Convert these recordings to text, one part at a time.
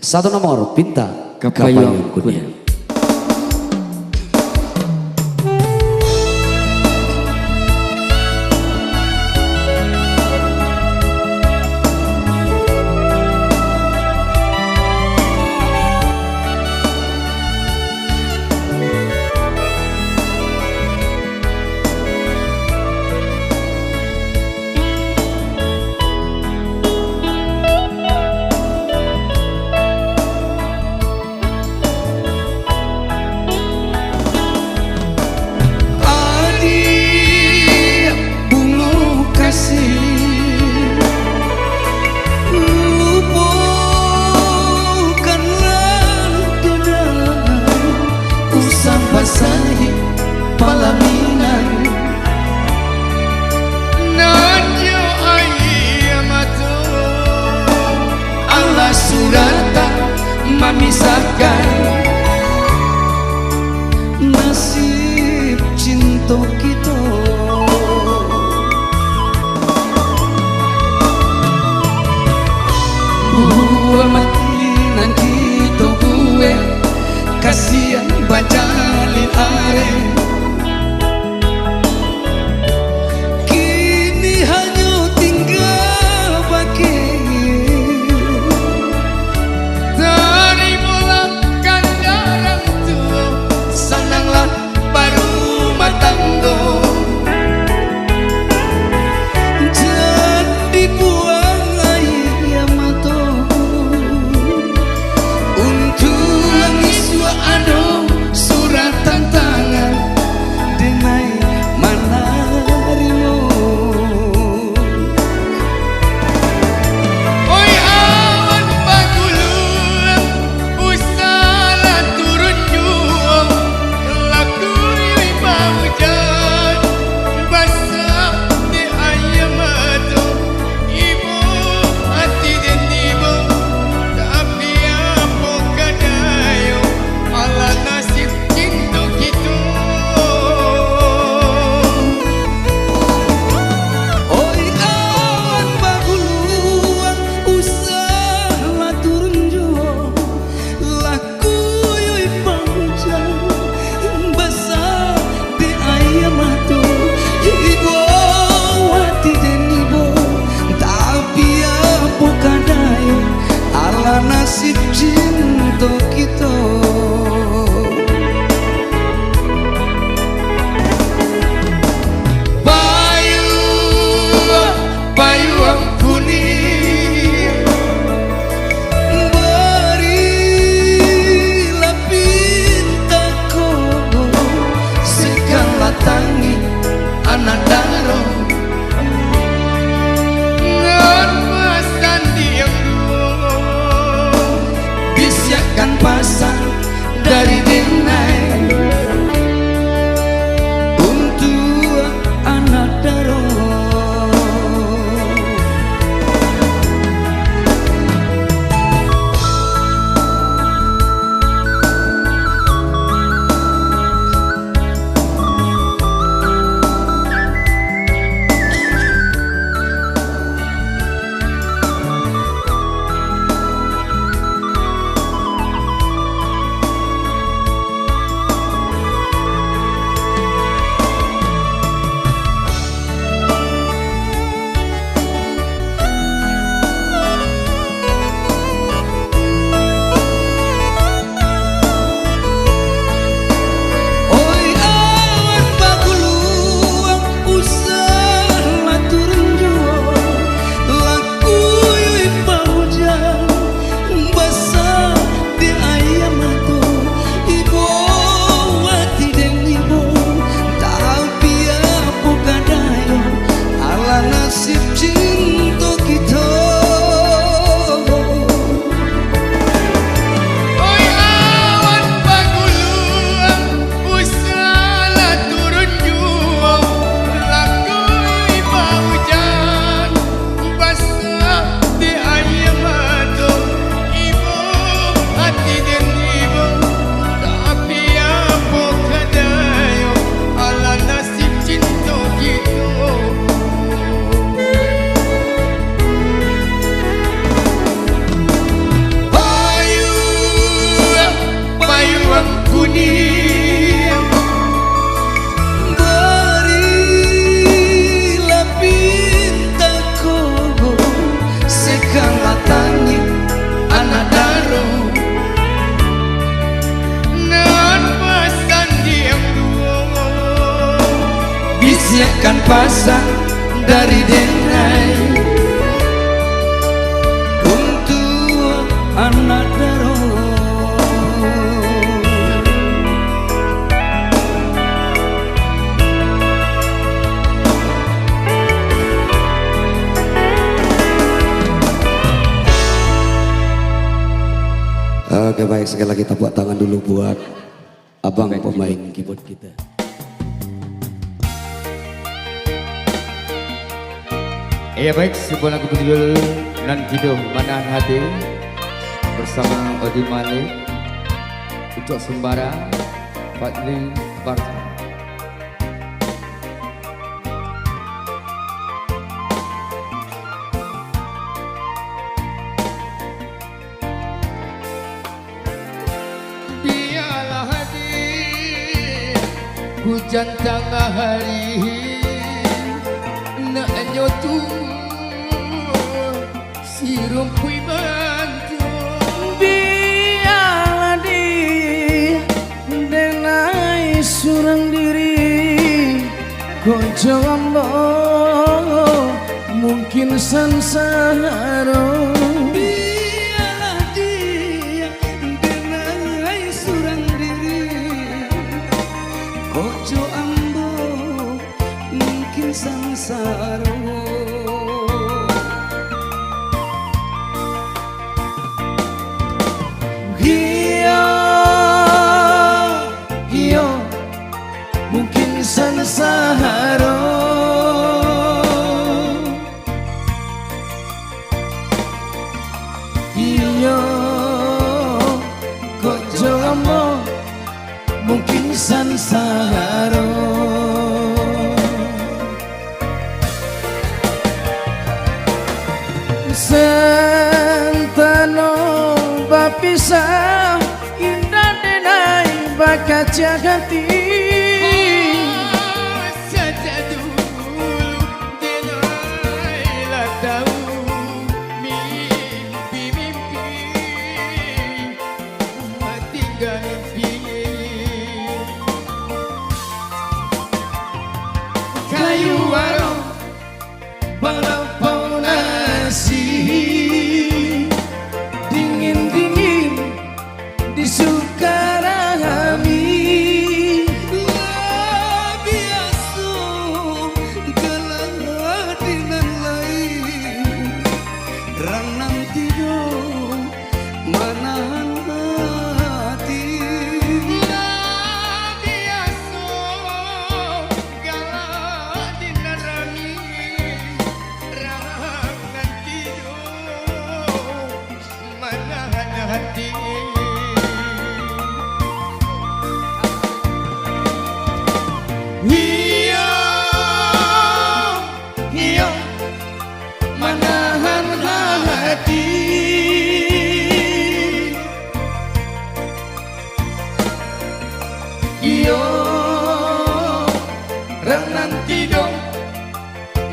Satu nomor Pinta Kapayong Kuning. Kuning. Basahi palaminan Nanyo ayamato Allah surata memisahkan nasib cinta kita. Gue mati nanti to gue kasihan bajalin are kini hanya tinggal bagi dari mulai kandaran tua sananglah baru matanggo jadi buang air mata untuk ngiswa ado surat tantangan denai manarimu. Oi awan paguluan usala turun juang laku yui pahujan basah di ayam mata ibu hati dan ibu tapi apa kadayo ala nasib cinta kita. Oi awan paguluan usala turun juang laku yui pahujan basah di ayam mata ibu hati dan ibu tapi apa kadayo ala nasib cinta kita. Payung kuning berilah pintaku segala tangi anak daro ngan pasan diam bisa ikan pasang dari denai untuk anak daro. Oke baik, sekali lagi tepuk tangan dulu buat abang pemain keyboard kita. Iya baik, sebuah lagu berjudul Nan Kido Manahan Hati bersama Odi Malik untuk Sembara Fadli Barta. Hujan tengah hari nak nyotu si rumpui bantu. Biarlah di denai surang diri kojo ambo mungkin sansaro. Biarlah dia denai surang diri kojo ambo mungkin sansaro. Iyo mungkin sansaro. Iyo kojo ambo mungkin sansaro. Sentano bapisah indah denai bakaca hati. Saja dulu denai lah tahu mimpi-mimpi tinggal mimpi. Kayu warung balaupun nasi dingin-dingin di Sukarami. Biasa keladinan lain ranang tidur manahan hati. Iyo manahan hati. Iyo rang nanti dong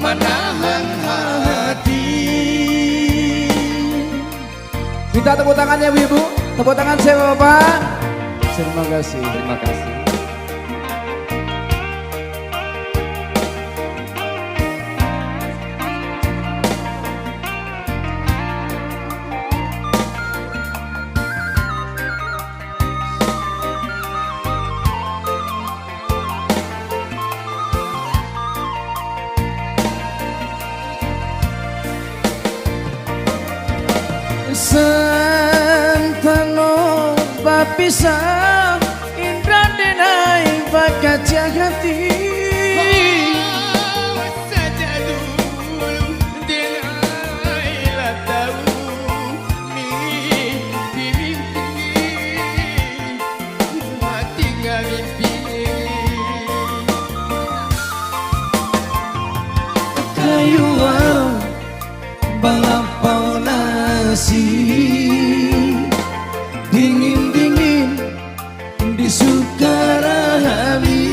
manahan hati. Minta tepuk tangannya ibu, tepuk tangan saya bapak. Terima kasih. Terima kasih. Sentano bapisah indah denai bakaca hati. Saja dulu denai lah tahu mimpi-mimpi tinggal mimpi. Kayu warung balaupun nasi dingin-dingin di Sukarami.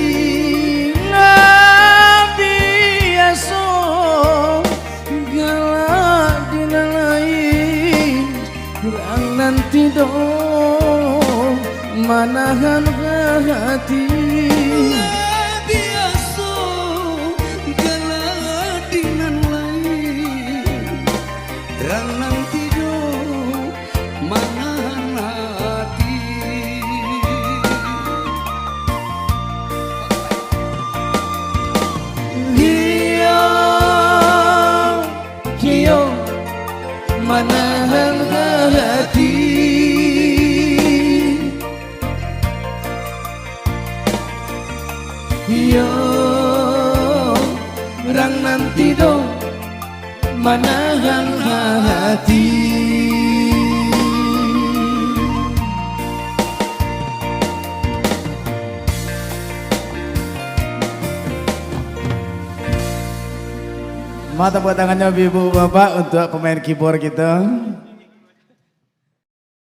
Biasa galak dina lain kurang nanti dong manahan hati. Biasa menahan hati. Mata tepuk tangannya ibu bapak untuk pemain keyboard kita.